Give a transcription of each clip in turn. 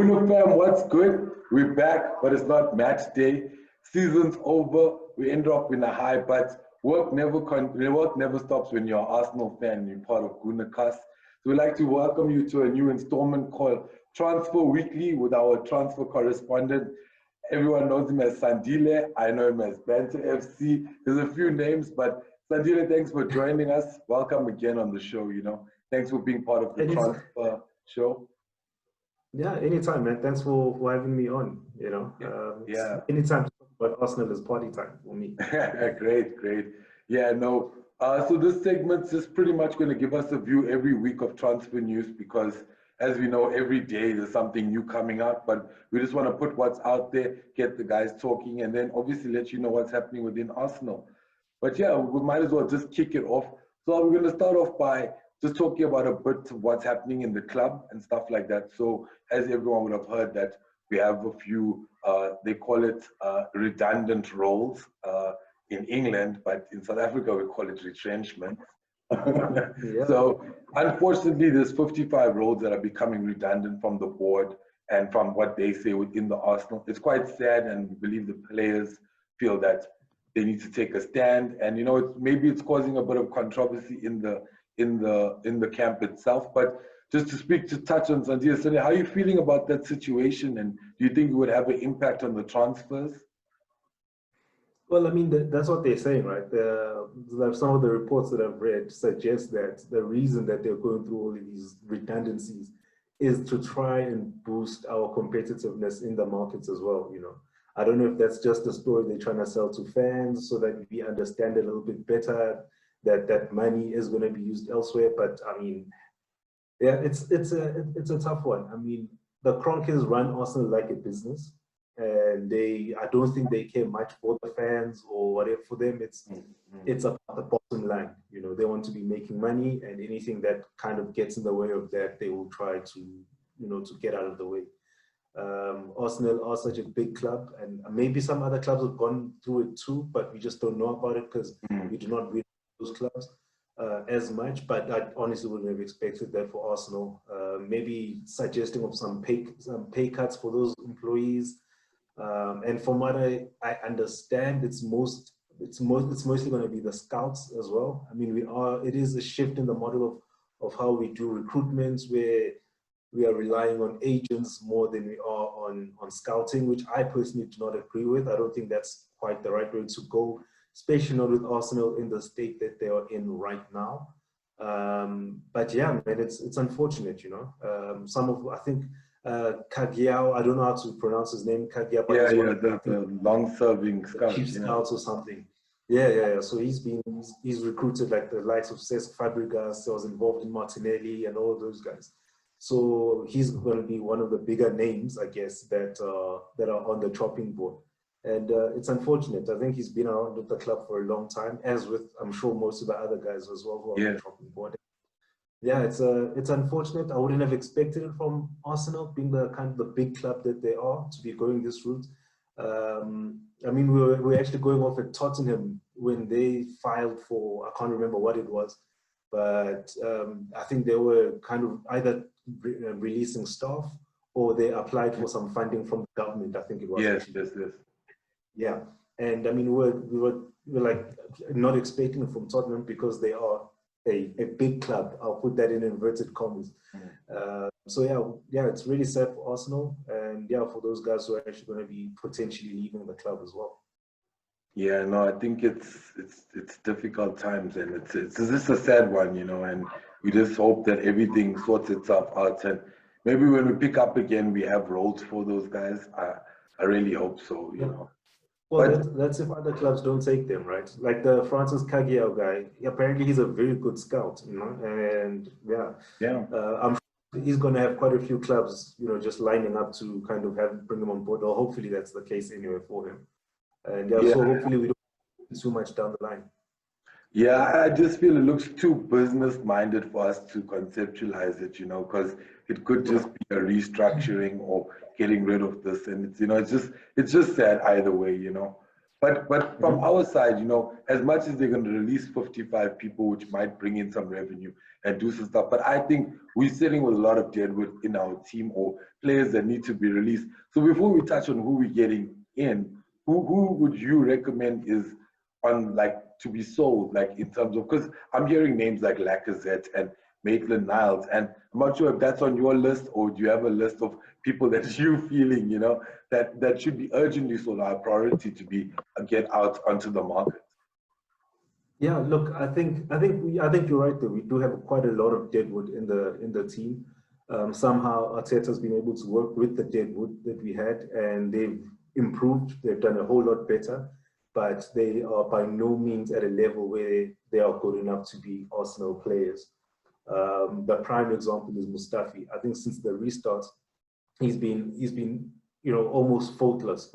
Guna fam, what's good? We're back, but it's not match day. Season's over. We end up in a high, but work never stops when you're an Arsenal fan and you're part of Guna Cast. So we'd like to welcome you to a new installment called Transfer Weekly with our transfer correspondent. Everyone knows him as Sandile. I know him as Banter FC. There's a few names, but Sandile, thanks for joining us. Welcome again on the show. Thanks for being part of the transfer show. Yeah, anytime, man. Thanks for having me on. Yeah. Anytime to talk about Arsenal is party time for me. Great. Yeah, no. So this segment is pretty much going to give us a view every week of transfer news because, as we know, every day there's something new coming out. But we just want to put what's out there, get the guys talking, and then obviously let you know what's happening within Arsenal. But yeah, we might as well just kick it off. So we're going to start off by just talking about a bit of what's happening in the club and stuff like that. So as everyone would have heard that we have a few, they call it redundant roles in England, but in South Africa we call it retrenchment. Yeah. So unfortunately, there's 55 roles that are becoming redundant from the board and from what they say within the Arsenal. It's quite sad, and we believe the players feel that they need to take a stand. And maybe it's causing a bit of controversy in the camp itself. But just to touch on Sandile, how are you feeling about that situation, and do you think it would have an impact on the transfers? Well, I mean, that's what they're saying, right? Some of the reports that I've read suggest that the reason that they're going through all of these redundancies is to try and boost our competitiveness in the markets as well. I don't know if that's just a story they're trying to sell to fans so that we understand a little bit better that money is going to be used elsewhere. But I mean, yeah, it's a tough one. I mean, the Kroenkes run Arsenal like a business, and I don't think they care much for the fans or whatever. For them, it's about the bottom line. They want to be making money, and anything that kind of gets in the way of that, they will try to get out of the way. Arsenal are such a big club, and maybe some other clubs have gone through it too, but we just don't know about it because we do not read those clubs as much. But I honestly wouldn't have expected that for Arsenal. Maybe suggesting of some pay cuts for those employees. And from what I understand, it's mostly going to be the scouts as well. I mean, it is a shift in the model of how we do recruitments, where we are relying on agents more than we are on scouting, which I personally do not agree with. I don't think that's quite the right way to go, especially not with Arsenal in the state that they are in right now. But yeah, man, it's unfortunate, I think Kagiao, I don't know how to pronounce his name, Kagiao. The long-serving scout. Chief scouts or something. Yeah. So he's recruited like the likes of Cesc Fabregas, was involved in Martinelli and all of those guys. So he's going to be one of the bigger names, I guess, that are on the chopping board. And it's unfortunate. I think he's been around with the club for a long time, as with, I'm sure, most of the other guys as well who are on the chopping board. Yeah, it's unfortunate. I wouldn't have expected it from Arsenal, being the big club that they are, to be going this route. I mean, we're actually going off at Tottenham when they filed for, I can't remember what it was, but I think they were kind of either releasing staff or they applied for some funding from the government, I think it was. Yes. Yeah, and I mean, we were like not expecting it from Tottenham because they are a big club. I'll put that in inverted commas. So yeah, it's really sad for Arsenal, and yeah, for those guys who are actually going to be potentially leaving the club as well. Yeah, no, I think it's difficult times, and it's just a sad one, and we just hope that everything sorts itself out, and maybe when we pick up again, we have roles for those guys. I really hope so, Well, that's if other clubs don't take them, right? Like the Francis Kagiao guy, apparently he's a very good scout, and I'm sure he's going to have quite a few clubs, just lining up to kind of bring him on board, or hopefully that's the case anyway for him. And so hopefully we don't get too much down the line. Yeah, I just feel it looks too business-minded for us to conceptualize it, because it could just be a restructuring or getting rid of this, and it's just sad either way, But from our side, you know, as much as they're going to release 55 people, which might bring in some revenue and do some stuff, but I think we're sitting with a lot of deadwood in our team or players that need to be released. So before we touch on who we're getting in, who would you recommend is on like to be sold, like in terms of, because I'm hearing names like Lacazette and Maitland-Niles, and I'm not sure if that's on your list or do you have a list of people that you feeling, you know, that should be urgently sold, our priority to be get out onto the market. Yeah, look, I think you're right there. We do have quite a lot of deadwood in the team. Somehow Arteta's been able to work with the deadwood that we had, and they've improved. They've done a whole lot better, but they are by no means at a level where they are good enough to be Arsenal players. The prime example is Mustafi. I think since the restart, he's been you know almost faultless.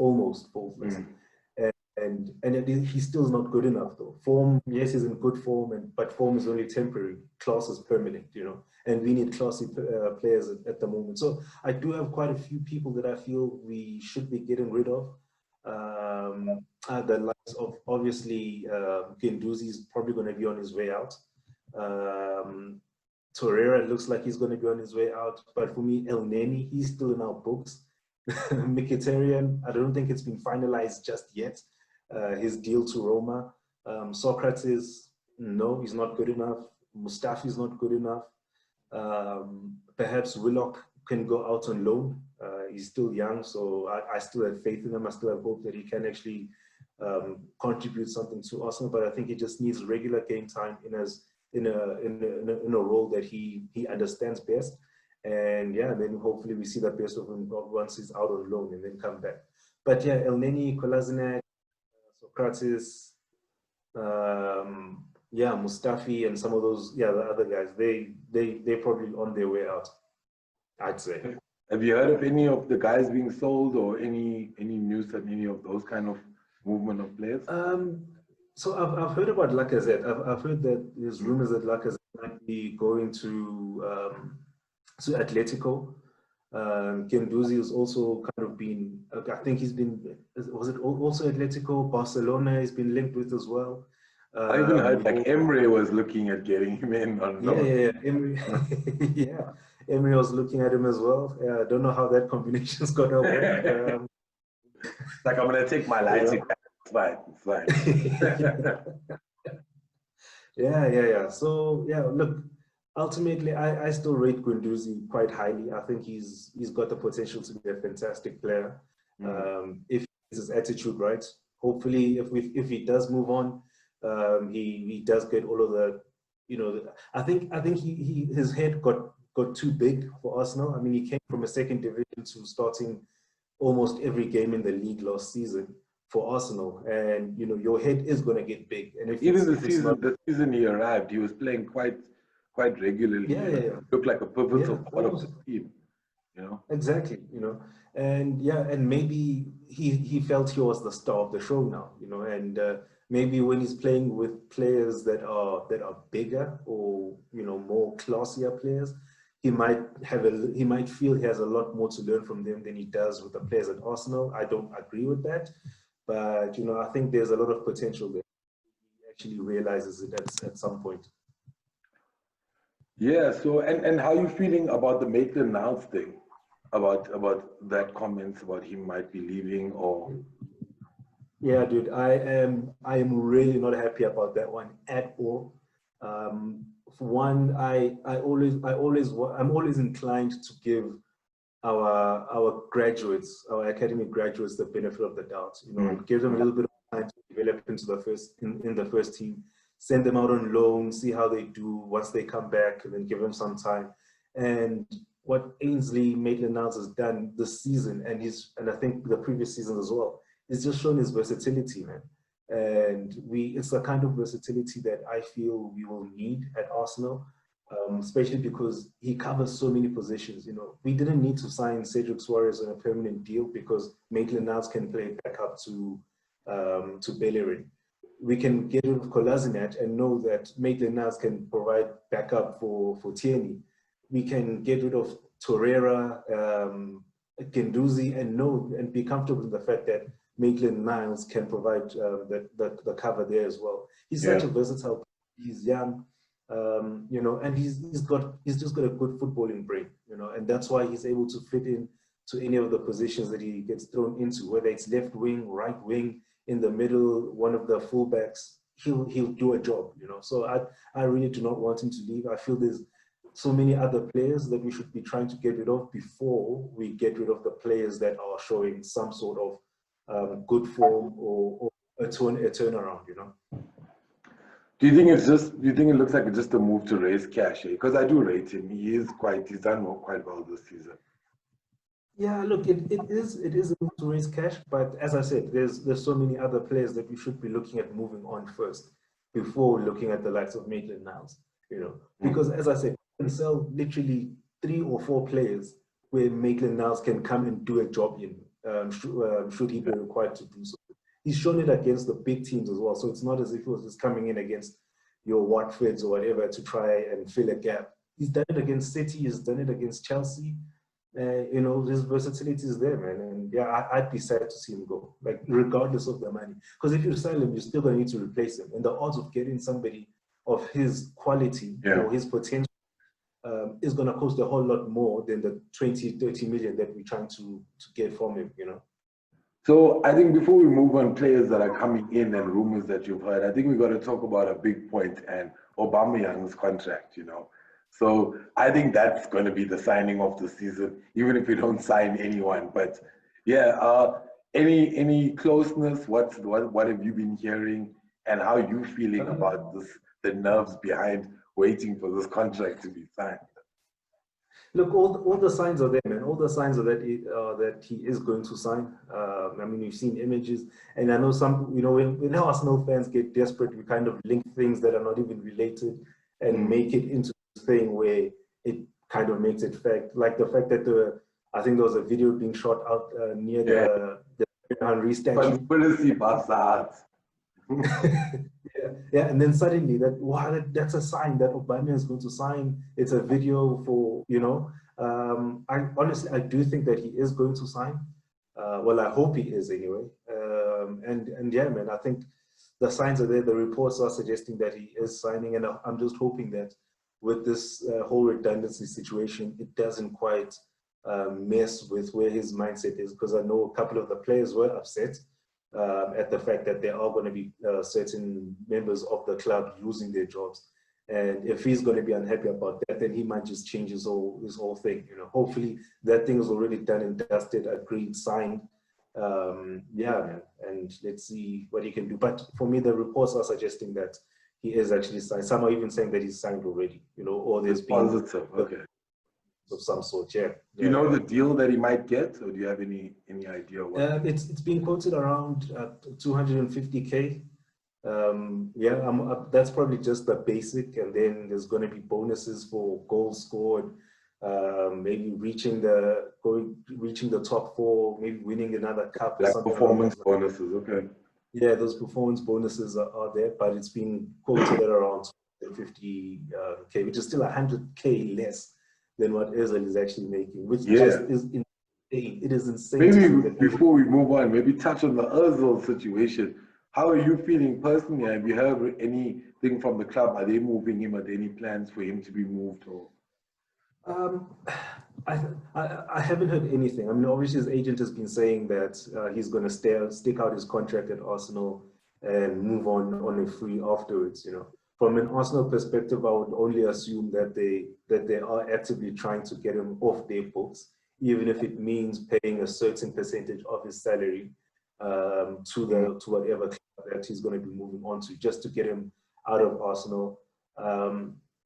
And he still is not good enough though. Form, yes, he's in good form, but form is only temporary. Class is permanent, you know. And we need classy players at the moment. So I do have quite a few people that I feel we should be getting rid of. The likes of obviously Guendouzi is probably going to be on his way out. Torreira looks like he's going to be on his way out. But for me, El Neni, he's still in our books. Mkhitaryan, I don't think it's been finalized just yet. His deal to Roma. Socrates, no, he's not good enough. Mustafi is not good enough. Perhaps Willock can go out on loan. He's still young, so I still have faith in him. I still have hope that he can actually contribute something to Arsenal. But I think he just needs regular game time in a role that he understands best. And yeah, then hopefully we see the best of him once he's out on loan and then come back. But yeah, El Neni, Kolasinac, Socrates, yeah, Mustafi, and some of those, yeah, the other guys, they probably on their way out, I'd say. Have you heard of any of the guys being sold or any news on any of those kind of movement of players? So I've heard about Lacazette. I've heard that there's rumors that Lacazette might be going to Atletico. Guendouzi has also kind of been, I think he's been, was it also Atletico? Barcelona has been linked with as well. I even heard like Emre was looking at getting him in on loan. Yeah, Emre, yeah, Emre was looking at him as well. I don't know how that combination's going to work. Like, I'm going to take my lighting back. It's fine. Yeah. So, yeah, look, ultimately, I still rate Guendouzi quite highly. I think he's got the potential to be a fantastic player. If his attitude right. Hopefully, if he does move on, he does get all of the, you know. I think his head got too big for Arsenal. I mean, he came from a second division to starting almost every game in the league last season for Arsenal, and you know your head is going to get big. And if even the season he arrived, he was playing quite regularly. Yeah. Looked like a pivotal part of the team. You know. Exactly. You know, and yeah, and maybe he felt he was the star of the show now. You know, and maybe when he's playing with players that are bigger or you know more classier players, he might feel he has a lot more to learn from them than he does with the players at Arsenal. I don't agree with that, but you know I think there's a lot of potential there. He actually realizes it at some point. Yeah. So and how are you feeling about the Maitland-Niles thing? About that comments about he might be leaving or. Yeah, dude, I am really not happy about that one at all. For one, I'm always inclined to give our graduates, our academic graduates, the benefit of the doubt. You know, give them a little bit of time to develop into in the first team, send them out on loan, see how they do once they come back, and then give them some time. And what Ainsley Maitland-Niles has done this season, and I think the previous season as well, is just shown his versatility, man. And it's the kind of versatility that I feel we will need at Arsenal, especially because he covers so many positions. You know, we didn't need to sign Cedric Suarez on a permanent deal because Maitland-Niles can play back up to Bellerin. We can get rid of Kolasinac and know that Maitland-Niles can provide backup for Tierney. We can get rid of Torreira, Guendouzi, and be comfortable in the fact that Maitland-Niles can provide the cover there as well. He's such a versatile player. He's young, you know, and he's just got a good footballing brain, you know, and that's why he's able to fit in to any of the positions that he gets thrown into, whether it's left wing, right wing, in the middle, one of the fullbacks. He'll do a job, you know. So I really do not want him to leave. I feel there's so many other players that we should be trying to get rid of before we get rid of the players that are showing some sort of good form or a turnaround, you know. Do you think it looks like it's just a move to raise cash? Because I do rate him. He's done quite well this season. Yeah, look, it is a move to raise cash, but as I said, there's so many other players that we should be looking at moving on first before looking at the likes of Maitland-Niles, you know. Because as I said, we can sell literally 3 or 4 players where Maitland-Niles can come and do a job in, should he be required to do so. He's shown it against the big teams as well, so it's not as if he was just coming in against your Watfords or whatever to try and fill a gap. He's done it against City, he's done it against Chelsea. You know, his versatility is there, man. And yeah, I'd be sad to see him go, like, regardless of the money. Because if you sell him, you're still going to need to replace him. And the odds of getting somebody of his quality or his potential is going to cost a whole lot more than the 20, 30 million that we're trying to get from him, you know. So I think before we move on, players that are coming in and rumors that you've heard, I think we got to talk about a big point and Aubameyang's contract, you know. So I think that's going to be the signing of the season, even if we don't sign anyone. But yeah, any closeness? What have you been hearing, and how are you feeling about this? The nerves behind waiting for this contract to be signed. Look, all the signs are there, man. All the signs are that he is going to sign. I mean, we've seen images, and I know some. You know, when Arsenal fans get desperate, we kind of link things that are not even related and make it into thing where it kind of makes it fact, like the fact that I think there was a video being shot out near the Henry statue. Conspiracy busts. yeah, and then suddenly that's a sign that Aubameyang is going to sign. It's a video for, you know. I do think that he is going to sign. Well, I hope he is anyway. And yeah, man, I think the signs are there. The reports are suggesting that he is signing, and I'm just hoping that with this whole redundancy situation, it doesn't quite mess with where his mindset is, because I know a couple of the players were upset at the fact that there are going to be certain members of the club losing their jobs. And if he's going to be unhappy about that, then he might just change his whole thing. You know, hopefully that thing is already done and dusted, agreed, signed. Yeah, man, and let's see what he can do. But for me, the reports are suggesting that he is actually signed. Some are even saying that he's signed already, you know, or there's been positive, okay, of some sort. Yeah. Do you know the deal that he might get, or do you have any idea? What? It's being quoted around 250K. Yeah, that's probably just the basic, and then there's going to be bonuses for goals scored, maybe reaching the top 4, maybe winning another cup or like something. Performance bonuses, okay. Yeah, those performance bonuses are there, but it's being quoted at around 250K, which is still 100K less than what Özil is actually making, which just is insane. It is insane. Maybe before we move on, maybe touch on the Özil situation. How are you feeling personally? Have you heard anything from the club? Are they moving him? Are there any plans for him to be moved? Or I haven't heard anything. I mean, obviously his agent has been saying that he's going to stick out his contract at Arsenal and move on a free afterwards. You know, from an Arsenal perspective, I would only assume that they are actively trying to get him off their books, even if it means paying a certain percentage of his salary to whatever club that he's going to be moving on to, just to get him out of Arsenal.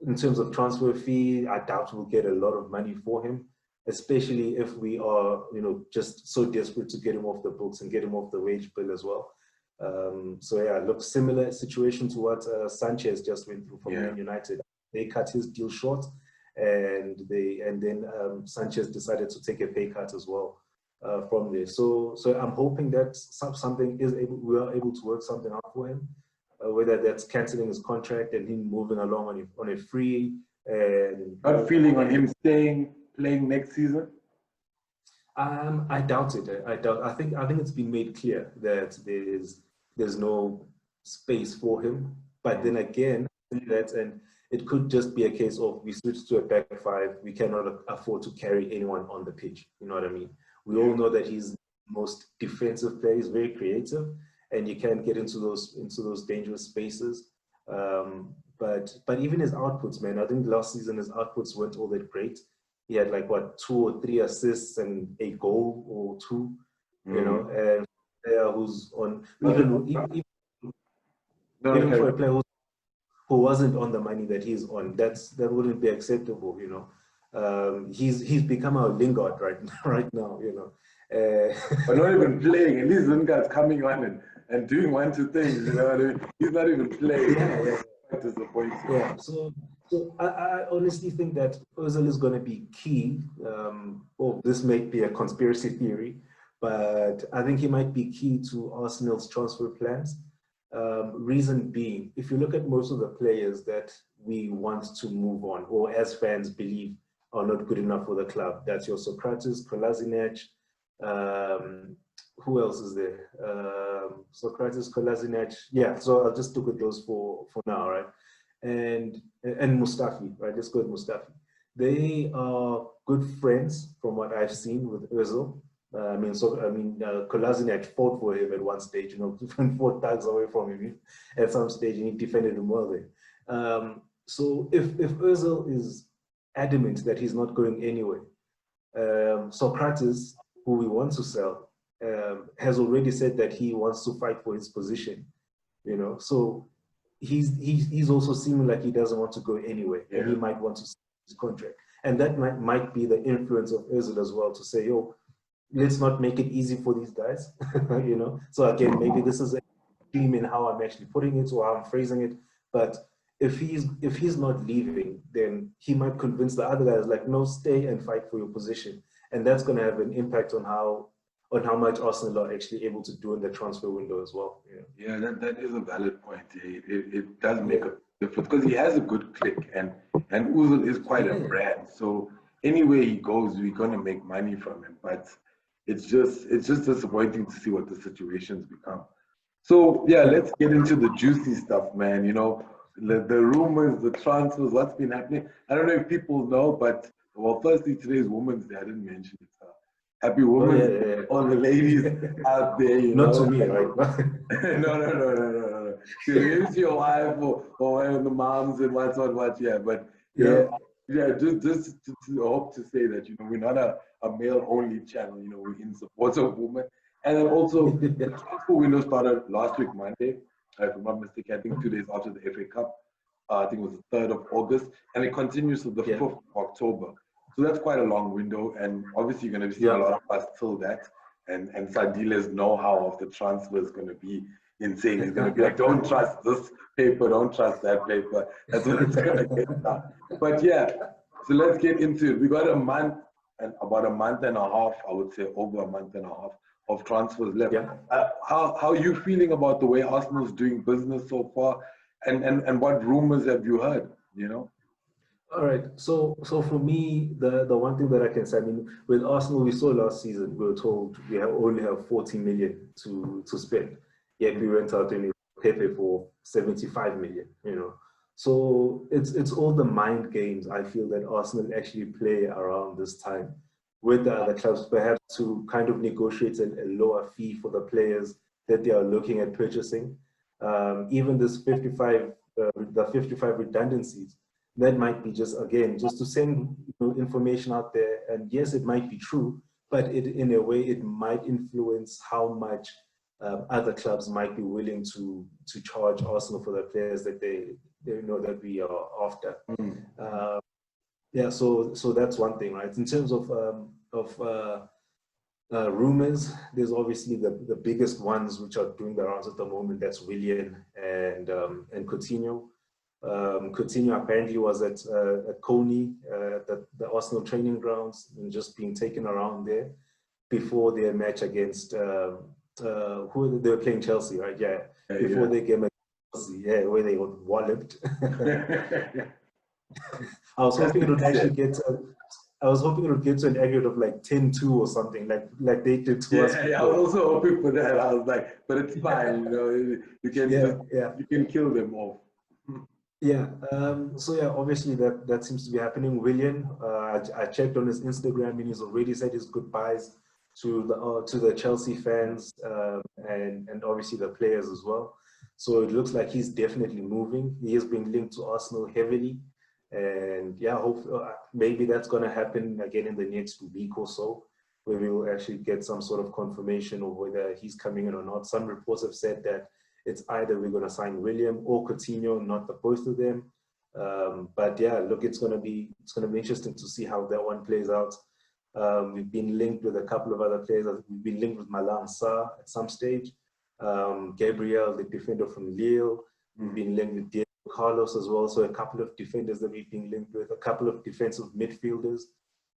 In terms of transfer fee, I doubt we'll get a lot of money for him, especially if we are, you know, just so desperate to get him off the books and get him off the wage bill as well. So yeah, look, similar situation to what Sanchez just went through from Man United. They cut his deal short, and then Sanchez decided to take a pay cut as well from there. So I'm hoping that we are able to work something out for him. Whether that's cancelling his contract and him moving along on a free. And not feeling on him playing next season? I doubt it. I think it's been made clear that there's no space for him. But then again, and it could just be a case of we switch to a back five. We cannot afford to carry anyone on the pitch. You know what I mean? We all know that he's the most defensive player. He's very creative, and you can get into those dangerous spaces. But even his outputs, man, I think last season his outputs weren't all that great. He had like what 2 or 3 assists and a goal or 2, you know, and a player who's on even for a player who wasn't on the money that he's on, that wouldn't be acceptable, you know. He's become our Lingard right now, you know. But not even playing. At least Lingard's coming on and doing 1, 2 things. You know what I mean? He's not even playing. Yeah. Quite disappointing. Yeah. So I honestly think that Ozil is going to be key. Well, this might be a conspiracy theory, but I think he might be key to Arsenal's transfer plans. Reason being, if you look at most of the players that we want to move on, or as fans believe are not good enough for the club, that's your Socrates, Kolasinac. Who else is there? Socrates, Kolasinac. Yeah, so I'll just look at those for now, right? And Mustafi, right? Let's go with Mustafi. They are good friends from what I've seen with Ozil. Kolasinac fought for him at one stage, you know, 4 tags away from him at some stage, and he defended him well there. So if Ozil is adamant that he's not going anywhere, Socrates, who we want to sell, has already said that he wants to fight for his position, you know. So he's also seeming like he doesn't want to go anywhere, and he might want to see his contract. And that might be the influence of Ozil as well, to say, yo, let's not make it easy for these guys, you know. So again, maybe this is a theme in how I'm actually putting it or how I'm phrasing it. But if he's not leaving, then he might convince the other guys, like, no, stay and fight for your position. And that's going to have an impact on how much Arsenal are actually able to do in the transfer window as well. Yeah, that is a valid point. It does make a difference because he has a good click, and Ozil is quite a brand. So anywhere he goes, we're going to make money from him. But it's just disappointing to see what the situations become. So yeah, let's get into the juicy stuff, man. You know, the rumors, the transfers, what's been happening. I don't know if people know, but well, firstly, today's Women's Day. I didn't mention it. Happy Women's Day, all the ladies out there. You Not know? to me, right? No. It's your wife or the moms and what. Yeah, but just to hope to say that, you know, we're not a male-only channel. You know, we're in support of women. And then also, the transfer window started last week, Monday, if I'm not mistaken. I think 2 days after the FA Cup. I think it was the 3rd of August. And it continues to the 5th of October. So that's quite a long window. And obviously, you're going to be seeing a lot of us till that. And Sandile's know-how of the transfer is going to be insane. He's going to be like, don't trust this paper, don't trust that paper. That's what it's going to get done. But yeah, so let's get into it. We got about a month and a half, I would say over a month and a half of transfers left. How are you feeling about the way Arsenal's doing business so far? And what rumors have you heard, you know? All right. So for me, the one thing that I can say, I mean, with Arsenal, we saw last season, we were told we only have 40 million to spend. Yet we went out and Pepe for 75 million, you know. So it's all the mind games, I feel, that Arsenal actually play around this time with the other clubs, perhaps to kind of negotiate a lower fee for the players that they are looking at purchasing. Even this 55 redundancies, that might be just to send information out there. And yes, it might be true, but in a way, it might influence how much other clubs might be willing to charge Arsenal for the players that they know that we are after. So that's one thing, right? In terms of rumors, there's obviously the biggest ones which are doing the rounds at the moment. That's Willian and Coutinho. Coutinho apparently was at Coney, the Arsenal training grounds, and just being taken around there before their match against who they were playing, Chelsea, right? Before they came against Chelsea, where they got walloped. I was hoping it would actually get. I was hoping it would get to an aggregate of like 10-2 or something, like they did to us. Yeah, I was also hoping for that. I was like, but it's fine, you know, you can just, you can kill them off. Yeah. So yeah, obviously that seems to be happening. Willian, I checked on his Instagram and he's already said his goodbyes to the Chelsea fans and obviously the players as well. So it looks like he's definitely moving. He has been linked to Arsenal heavily, and yeah, maybe that's going to happen again in the next week or so, where we will actually get some sort of confirmation of whether he's coming in or not. Some reports have said that it's either we're going to sign William or Coutinho, not the both of them. But yeah, look, it's going to be interesting to see how that one plays out. We've been linked with a couple of other players. We've been linked with Malang Sarr at some stage. Gabriel, the defender from Lille. We've been linked with Diego Carlos as well. So a couple of defenders that we've been linked with, a couple of defensive midfielders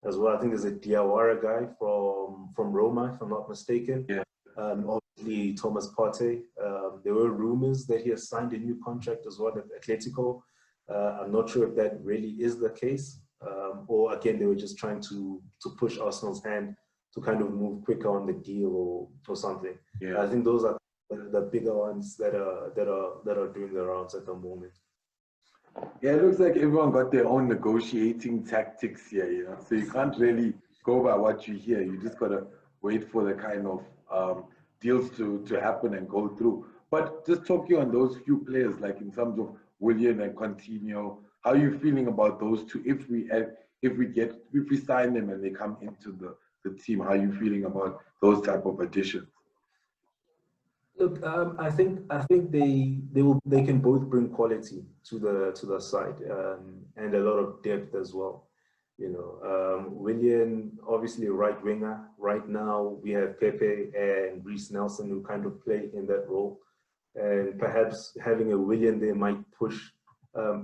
as well. I think there's a Diawara guy from Roma, if I'm not mistaken. Yeah. Obviously, Thomas Partey. There were rumors that he has signed a new contract as well at Atletico. I'm not sure if that really is the case. Or again, they were just trying to push Arsenal's hand to kind of move quicker on the deal or something. Yeah. I think those are the bigger ones that are doing the rounds at the moment. Yeah, it looks like everyone got their own negotiating tactics here, you know. So you can't really go by what you hear. You just gotta wait for the kind of deals to happen and go through. But just talking on those few players, like in terms of Willian and Coutinho, how are you feeling about those two? If we sign them and they come into the team, how are you feeling about those type of additions? Look, I think they can both bring quality to the side and a lot of depth as well. You know, Willian, obviously a right winger. Right now we have Pepe and Reece Nelson who kind of play in that role, and perhaps having a Willian there might push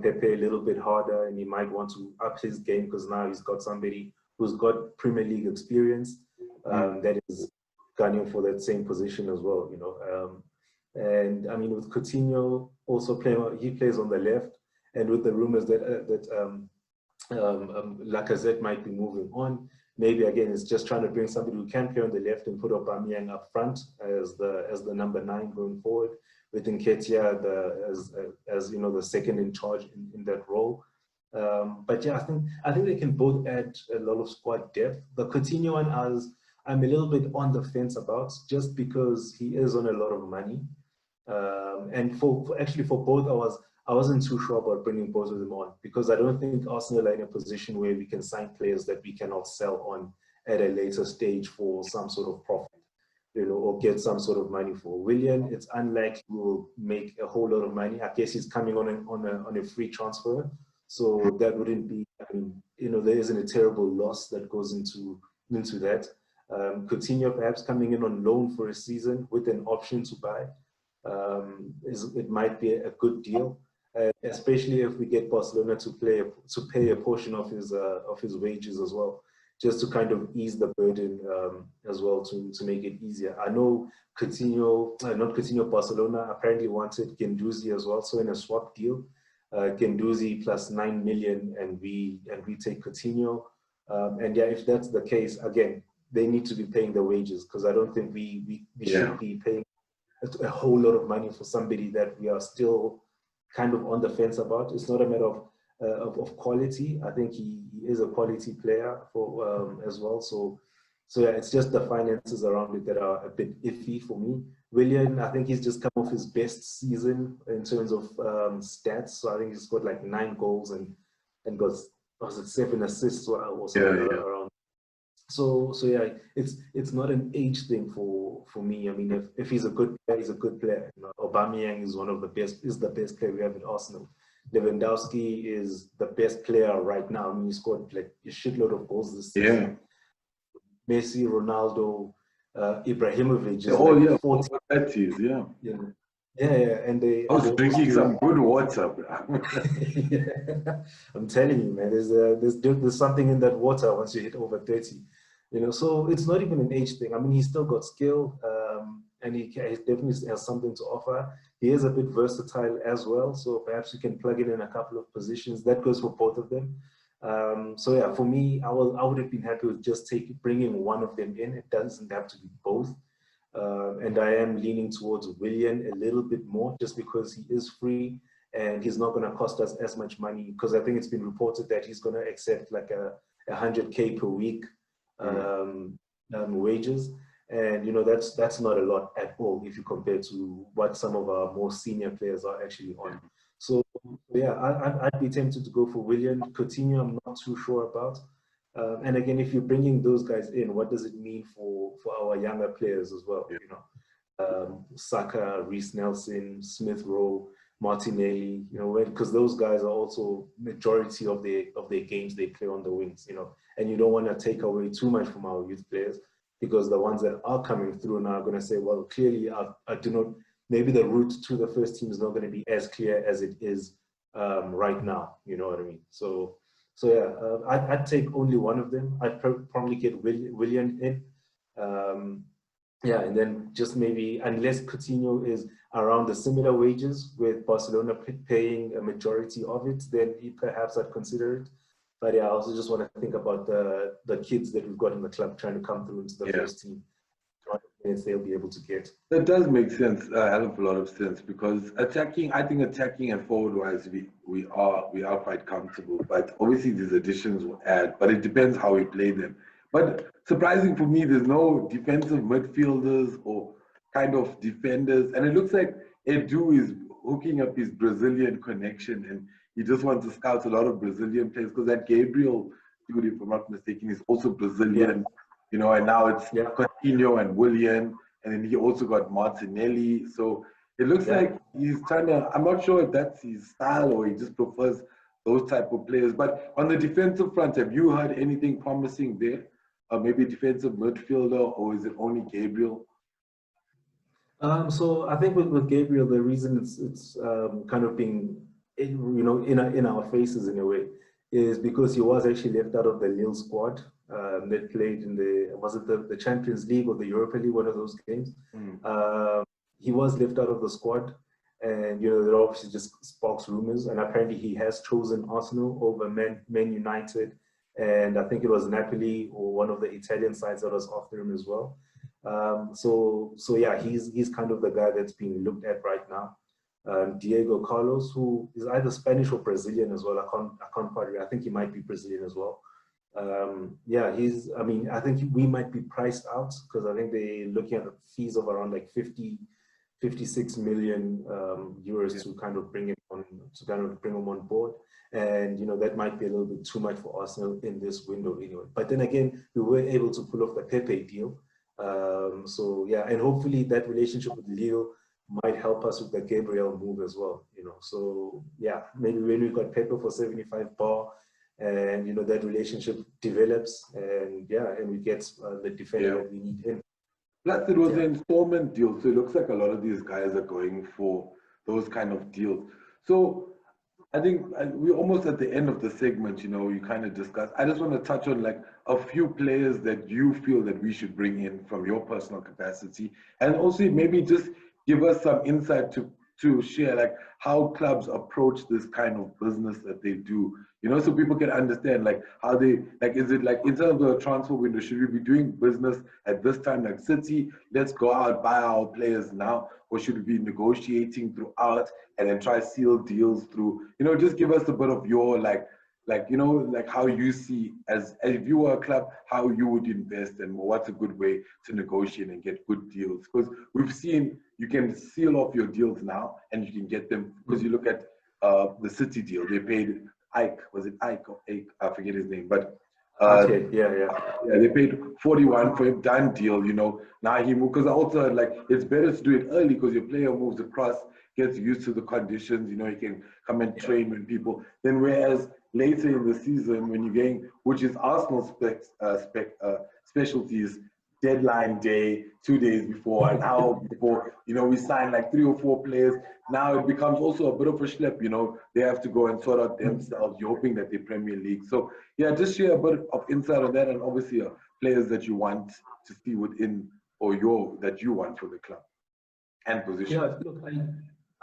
Pepe a little bit harder, and he might want to up his game because now he's got somebody who's got Premier League experience that is gunning for that same position as well, you know. And I mean, with Coutinho also playing, he plays on the left, and with the rumors that Lacazette might be moving on, maybe again it's just trying to bring somebody who can play on the left and put Aubameyang up front as the number 9 going forward, with Nketiah as you know, the second in charge in that role. But yeah, I think they can both add a lot of squad depth. The Coutinho one, I'm a little bit on the fence about, just because he is on a lot of money. And for both, I wasn't too sure about bringing both of them on, because I don't think Arsenal are in a position where we can sign players that we cannot sell on at a later stage for some sort of profit, you know, or get some sort of money for. Willian, it's unlikely we'll make a whole lot of money. I guess he's coming on a free transfer, so that wouldn't be, I mean, you know, there isn't a terrible loss that goes into that. Coutinho perhaps coming in on loan for a season with an option to buy. It might be a good deal, especially if we get Barcelona to pay a portion of his wages as well, just to kind of ease the burden as well, to make it easier. I know Barcelona apparently wanted Guendouzi as well, so in a swap deal, Guendouzi plus 9 million, and we take Coutinho. And yeah, if that's the case, again, they need to be paying the wages, because I don't think we should be paying a whole lot of money for somebody that we are still kind of on the fence about. It's not a matter of quality. I think he is a quality player as well. So yeah, it's just the finances around it that are a bit iffy for me. Willian, I think he's just come off his best season in terms of stats. So I think he's got like 9 goals and got, was it 7 assists or something around. So yeah, it's not an age thing for me. I mean, if he's a good player, he's a good player. You know, Aubameyang is the best player we have at Arsenal. Lewandowski is the best player right now. I mean, he scored like a shitload of goals this season. Messi, Ronaldo, Ibrahimovic is 40. Yeah, and I was drinking some good water, bro. I'm telling you, man, there's something in that water once you hit over 30. You know, so it's not even an age thing. I mean, he's still got skill, and he definitely has something to offer. He is a bit versatile as well, so perhaps you can plug it in a couple of positions. That goes for both of them. So yeah, for me, I would have been happy with just bringing one of them in. It doesn't have to be both. And I am leaning towards William a little bit more just because he is free and he's not going to cost us as much money, because I think it's been reported that he's going to accept like a 100K per week wages. And, you know, that's not a lot at all if you compare to what some of our more senior players are actually on. So yeah, I'd be tempted to go for William. Coutinho, I'm not too sure about. And again, if you're bringing those guys in, what does it mean for our younger players as well? You know, Saka, Reece Nelson, Smith Rowe, Martinelli. You know, because those guys are also majority of their games they play on the wings. You know, and you don't want to take away too much from our youth players, because the ones that are coming through now are going to say, well, clearly I do not. Maybe the route to the first team is not going to be as clear as it is right now. You know what I mean? So yeah, I'd take only one of them. I'd probably get William in. Yeah, and then just maybe, unless Coutinho is around the similar wages with Barcelona paying a majority of it, then perhaps I'd consider it. But yeah, I also just want to think about the kids that we've got in the club trying to come through into the first team. If they'll be able to get. That does make sense, a hell of a lot of sense, because attacking, I think attacking and forward-wise, we are quite comfortable. But obviously these additions will add, but it depends how we play them. But surprising for me, there's no defensive midfielders or kind of defenders, and it looks like Edu is hooking up his Brazilian connection, and he just wants to scout a lot of Brazilian players, because that Gabriel dude, if I'm not mistaken, is also Brazilian. Yeah. You know, and now it's Coutinho and William, and then he also got Martinelli. So it looks like he's trying to, I'm not sure if that's his style or he just prefers those type of players. But on the defensive front, have you heard anything promising there? Maybe defensive midfielder, or is it only Gabriel? So I think with Gabriel, the reason it's kind of being, in our faces in a way, is because he was actually left out of the Lille squad. That played in the Champions League or the Europa League, one of those games. He was left out of the squad, and that obviously just sparks rumors. And apparently he has chosen Arsenal over Man United, and I think it was Napoli or one of the Italian sides that was after him as well. So yeah, he's kind of the guy that's being looked at right now. Diego Carlos, who is either Spanish or Brazilian as well. I can't quite remember. I think he might be Brazilian as well. Yeah, I think we might be priced out, because I think they're looking at fees of around like 56 million euros to kind of bring him on board. And that might be a little bit too much for Arsenal in this window anyway. But then again, we were able to pull off the Pepe deal. So yeah, and hopefully that relationship with Lille might help us with the Gabriel move as well. So yeah, maybe when we got Pepe for 75 bar, and that relationship develops, and we get the defender that we need in. Plus, it was an installment deal, so it looks like a lot of these guys are going for those kind of deals. So I think we're almost at the end of the segment. You kind of discussed. I just want to touch on like a few players that you feel that we should bring in from your personal capacity, and also maybe just give us some insight to share like how clubs approach this kind of business that they do, so people can understand like how they, like, is it like in terms of the transfer window, should we be doing business at this time like City, let's go out, buy our players now, or should we be negotiating throughout and then try seal deals through, just give us a bit of your like how you see as if you were a club, how you would invest and what's a good way to negotiate and get good deals. Because we've seen you can seal off your deals now and you can get them, because you look at the City deal, they paid Ike, was it Ike or Ike? I forget his name, but yeah, they paid 41 for him, done deal, now he moved, because I also like it's better to do it early, because your player moves across, gets used to the conditions, he can come and train when people, then whereas later in the season when you're getting, which is Arsenal's specialties, deadline day, 2 days before, an hour before, we sign like 3 or 4 players. Now it becomes also a bit of a schlep, they have to go and sort out themselves. You're hoping that they Premier League. So yeah, just share a bit of insight on that, and obviously players that you want to see within, or that you want for the club and position. Yeah, look,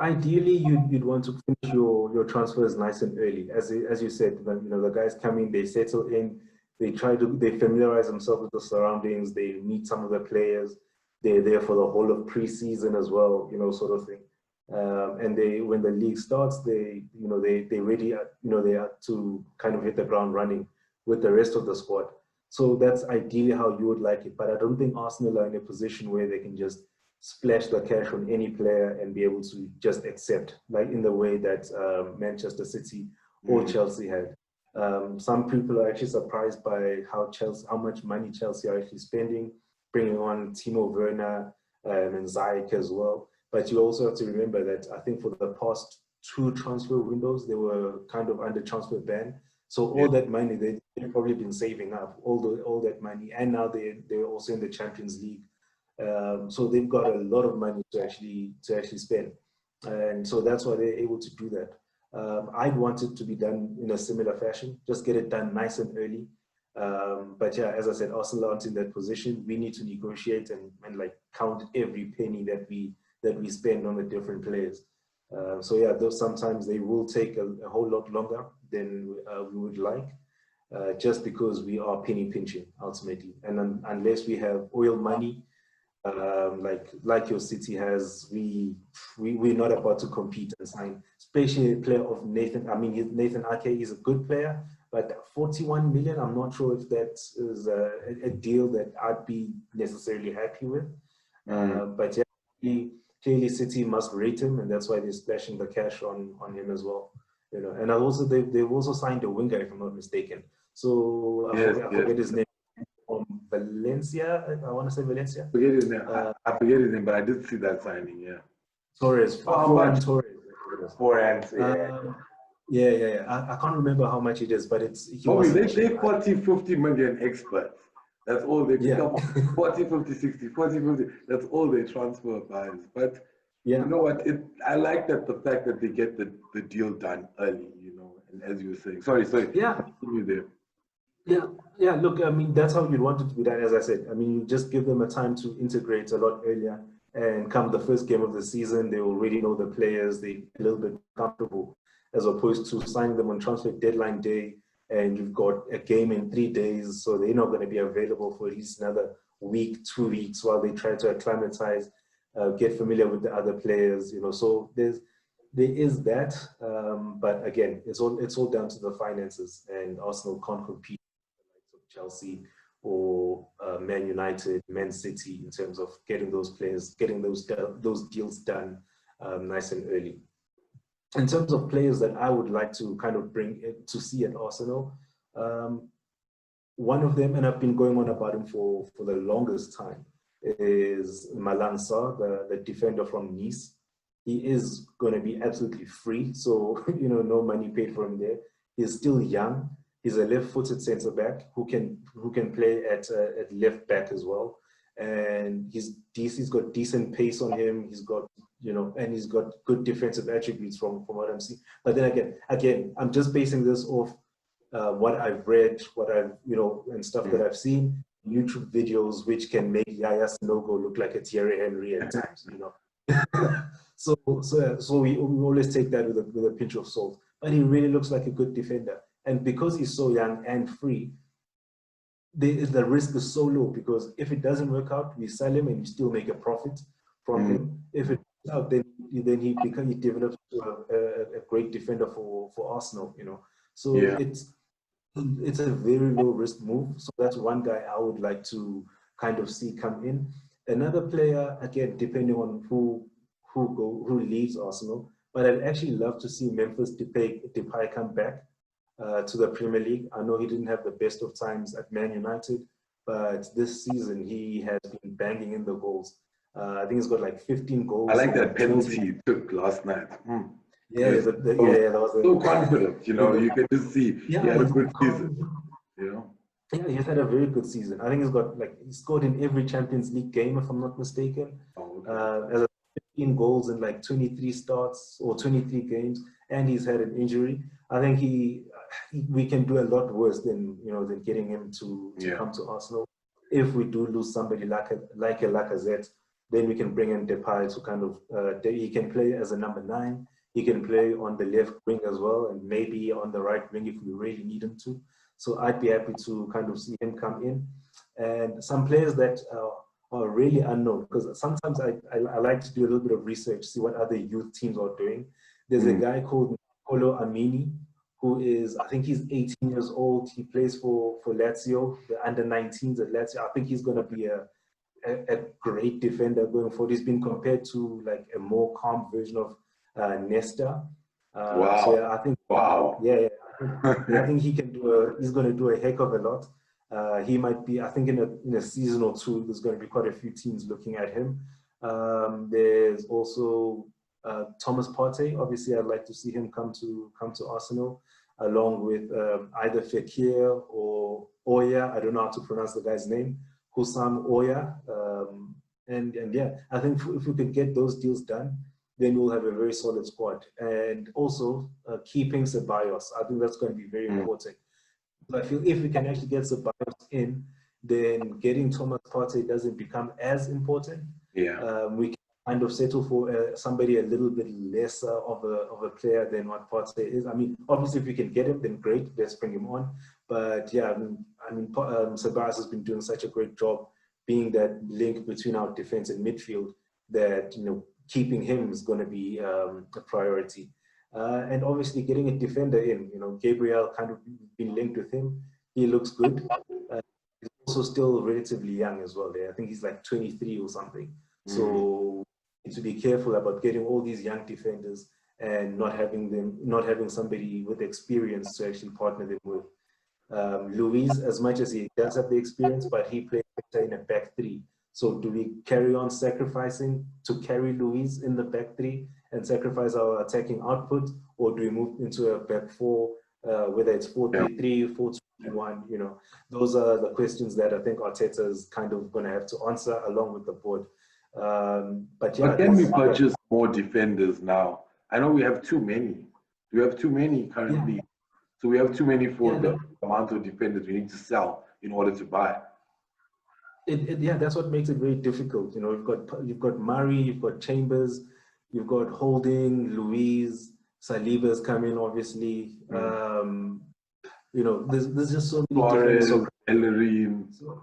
Ideally, you'd want to finish your transfers nice and early. As you said, the guys come in, they settle in, they familiarize themselves with the surroundings, they meet some of the players, they're there for the whole of preseason as well, sort of thing. And when the league starts, they ready, they are to kind of hit the ground running with the rest of the squad. So that's ideally how you would like it. But I don't think Arsenal are in a position where they can just splash the cash on any player and be able to just accept, like in the way that Manchester City or Chelsea had. Some people are actually surprised by how much money Chelsea are actually spending, bringing on Timo Werner and Ziyech as well. But you also have to remember that I think for the past 2 transfer windows, they were kind of under transfer ban. So all that money they've probably been saving up, all that money, and now they're also in the Champions League. So they've got a lot of money to actually spend, and so that's why they're able to do that. I'd want it to be done in a similar fashion, just get it done nice and early. But yeah, as I said, Arsenal aren't in that position. We need to negotiate and like count every penny that we spend on the different players. So yeah, though sometimes they will take a whole lot longer than we would like, just because we are penny pinching ultimately. And unless we have oil money, like your city has, we're not about to compete and sign, especially a player of Nathan. I mean, Nathan Ake is a good player, but 41 million, I'm not sure if that is a deal that I'd be necessarily happy with. But yeah, clearly City must rate him, and that's why they're splashing the cash on him as well. And they've also signed a winger, if I'm not mistaken. So I forget his name. From Valencia, I want to say Valencia. Forget his name. I forget his name, but I did see that signing. Yeah. Torres. Torres. Yeah. I can't remember how much it is, but it's. They 40, 50 million experts. That's all they become. 40, 50, 60, 40, 50. That's all they transfer buys. But you know what? I like that the fact that they get the deal done early. And as you were saying, sorry. Yeah. Continue there. Yeah. Look, I mean, that's how you'd want it to be done. As I said, I mean, you just give them a time to integrate a lot earlier, and come the first game of the season, they already know the players. They're a little bit comfortable, as opposed to signing them on transfer deadline day, and you've got a game in 3 days, so they're not going to be available for at least another week, 2 weeks, while they try to acclimatize, get familiar with the other players. So there is that, but again, it's all down to the finances, and Arsenal can't compete Chelsea or Man United, Man City in terms of getting those players, getting those deals done nice and early. In terms of players that I would like to kind of bring to see at Arsenal, one of them, and I've been going on about him for the longest time, is Malang Sarr, the defender from Nice. He is going to be absolutely free, so no money paid for him there. He's still young. He's a left-footed centre back who can play at left back as well, and he's got decent pace on him. He's got and he's got good defensive attributes from what I'm seeing. But then again, I'm just basing this off what I've read, what I've and stuff that I've seen, YouTube videos, which can make Yaya Sanogo look like a Thierry Henry at times. So we always take that with a pinch of salt. But he really looks like a good defender. And because he's so young and free, the risk is so low, because if it doesn't work out, we sell him and we still make a profit from him. If it works out, then he develops to a great defender for Arsenal. So it's a very low risk move. So that's one guy I would like to kind of see come in. Another player, again, depending on who leaves Arsenal, but I'd actually love to see Memphis Depay come back to the Premier League. I know he didn't have the best of times at Man United, but this season he has been banging in the goals. I think he's got like 15 goals. I like that penalty he took last night. Yeah, that was so confident. You can just see he had a good season. Yeah, he's had a very good season. I think he scored in every Champions League game, if I'm not mistaken. As 15 goals in like 23 starts or 23 games, and he's had an injury. I think we can do a lot worse than getting him to come to Arsenal. If we do lose somebody like a Lacazette, then we can bring in Depay to kind of, he can play as a number 9. He can play on the left wing as well, and maybe on the right wing if we really need him to. So I'd be happy to kind of see him come in. And some players that are really unknown, because sometimes I like to do a little bit of research, see what other youth teams are doing. There's a guy called Nicolo Amini, who is, I think he's 18 years old. He plays for Lazio, the under-19s at Lazio. I think he's going to be a great defender going forward. He's been compared to like a more calm version of Nesta. Wow. So yeah, I think, wow. Yeah, I think he can do he's going to do a heck of a lot. He might be, I think in a season or two, there's going to be quite a few teams looking at him. There's also Thomas Partey. Obviously, I'd like to see him come to Arsenal, along with either Fekir or Oya. I don't know how to pronounce the guy's name. Hussam Oya. And yeah, I think if we could get those deals done, then we'll have a very solid squad. And also keeping Ceballos. I think that's going to be very important. So I feel if we can actually get Ceballos in, then getting Thomas Partey doesn't become as important. Yeah. We can kind of settle for somebody a little bit lesser of a player than what Partey is. I mean, obviously, if we can get him, then great, let's bring him on. But yeah, I mean, Ceballos has been doing such a great job being that link between our defense and midfield that, you know, keeping him is going to be a priority. And obviously getting a defender in, you know, Gabriel kind of been linked with him. He looks good. He's also still relatively young as well there. I think he's like 23 or something. So we need to be careful about getting all these young defenders and not having somebody with experience to actually partner them with. Luis, as much as he does have the experience, but he plays better in a back 3. So do we carry on sacrificing to carry Luis in the back 3 and sacrifice our attacking output, or do we move into a back 4, whether it's 4-3-3, 4-2-1? You know, those are the questions that I think Arteta is kind of going to have to answer along with the board. But yeah, can we purchase more defenders now? I know we have too many. We have too many currently. Yeah. So we have too many for the amount of defenders we need to sell in order to buy. Yeah, that's what makes it very difficult. You know, you've got Murray, you've got Chambers, you've got Holding, Luis, Saliba's coming, obviously. You know, there's just so many different. Bellerin. So,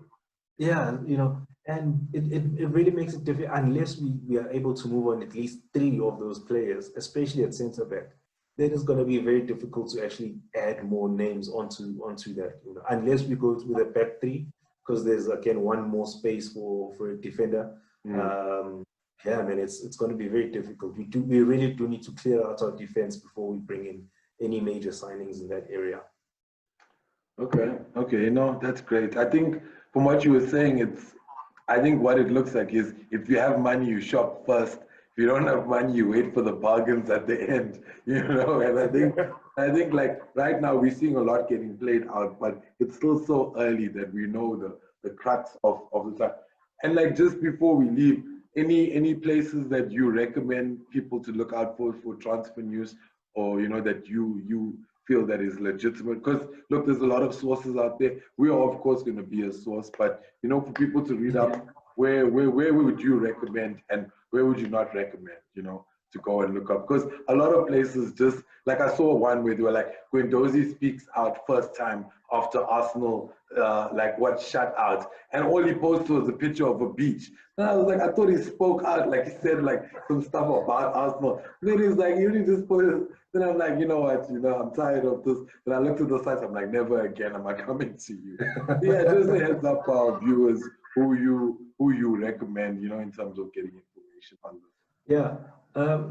yeah, you know, and it really makes it difficult unless we are able to move on at least 3 of those players, especially at centre back. Then it's going to be very difficult to actually add more names onto that. You know, unless we go with a back 3. Because there's again one more space for a defender. Yeah, I mean it's going to be very difficult. We really do need to clear out our defense before we bring in any major signings in that area. Okay, no, that's great. I think from what you were saying, I think what it looks like is if you have money, you shop first. If you don't have money, you wait for the bargains at the end. You know, and I think like right now we're seeing a lot getting played out, but it's still so early that we know the crux of the time. And like just before we leave, any places that you recommend people to look out for transfer news, or you know that you feel that is legitimate? Because look, there's a lot of sources out there. We are of course going to be a source, but you know, for people to read up, where would you recommend and where would you not recommend? You know, to go and look up, because a lot of places just like I saw one where they were like Guendouzi speaks out first time after Arsenal like what shut out, and all he posted was a picture of a beach. And I was like, I thought he spoke out, like he said like some stuff about Arsenal. And then he's like, you need to spoil. Then I'm like, you know what, you know, I'm tired of this. And I looked at the site, I'm like, never again am I coming to you. Yeah, just a heads up for our viewers who you recommend, you know, in terms of getting information on this. Yeah.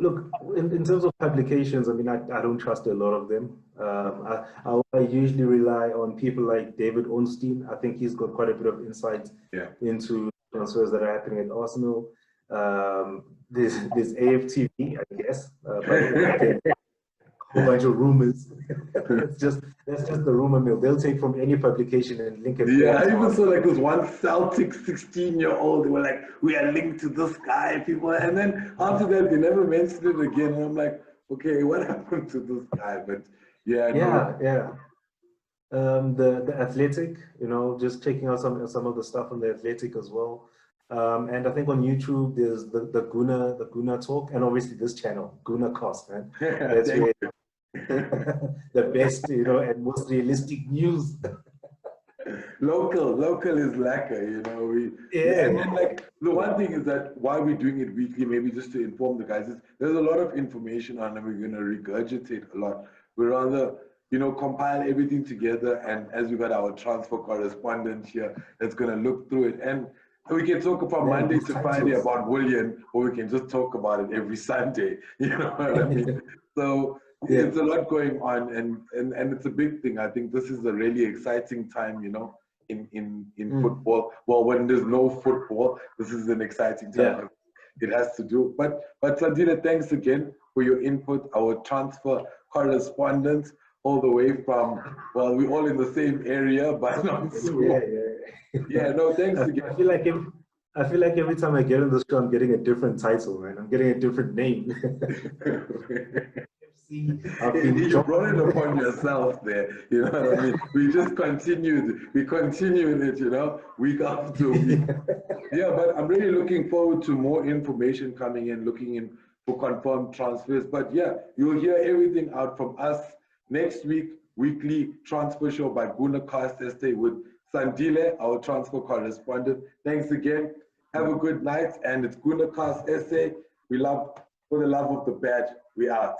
Look, in terms of publications, I mean, I don't trust a lot of them. I usually rely on people like David Ornstein. I think he's got quite a bit of insight into transfers that are happening at Arsenal. There's AFTV, I guess, but a whole bunch of rumors. That's just the rumor mill. They'll take from any publication and link it. Yeah, I even saw like this one Celtic 16-year-old. They were like, we are linked to this guy, people. And then after that, they never mentioned it again. And I'm like, okay, what happened to this guy? But yeah. The Athletic, you know, just checking out some of the stuff on the Athletic as well. And I think on YouTube, there's the Guna Talk, and obviously this channel, Guna Cost, man. That's Thank where the best, and most realistic news. Local is lacquer, and then like the one thing is that why we're doing it weekly, maybe just to inform the guys, is there's a lot of information on and we're going to regurgitate a lot. We rather, compile everything together, and as we got our transfer correspondent here, that's going to look through it, and we can talk from Monday to Friday about William, or we can just talk about it every Sunday. You know what I mean? So it's a lot going on, and it's a big thing. I think this is a really exciting time, in football. Well, when there's no football, this is an exciting time. It has to do. But Sandile, thanks again for your input. Our transfer correspondent, all the way from, well, we're all in the same area, but not so. Yeah, no, thanks again. I feel like every time I get on this show, I'm getting a different title, man. I'm getting a different name. You brought it upon yourself there, you know what I mean? We continued it, week after week. Yeah, but I'm really looking forward to more information coming in, looking in for confirmed transfers. But yeah, you'll hear everything out from us next week, weekly transfer show by Guna Cast SA with Sandile, our transfer correspondent. Thanks again. Have a good night. And it's Guna Cast SA. We love, for the love of the badge, we out.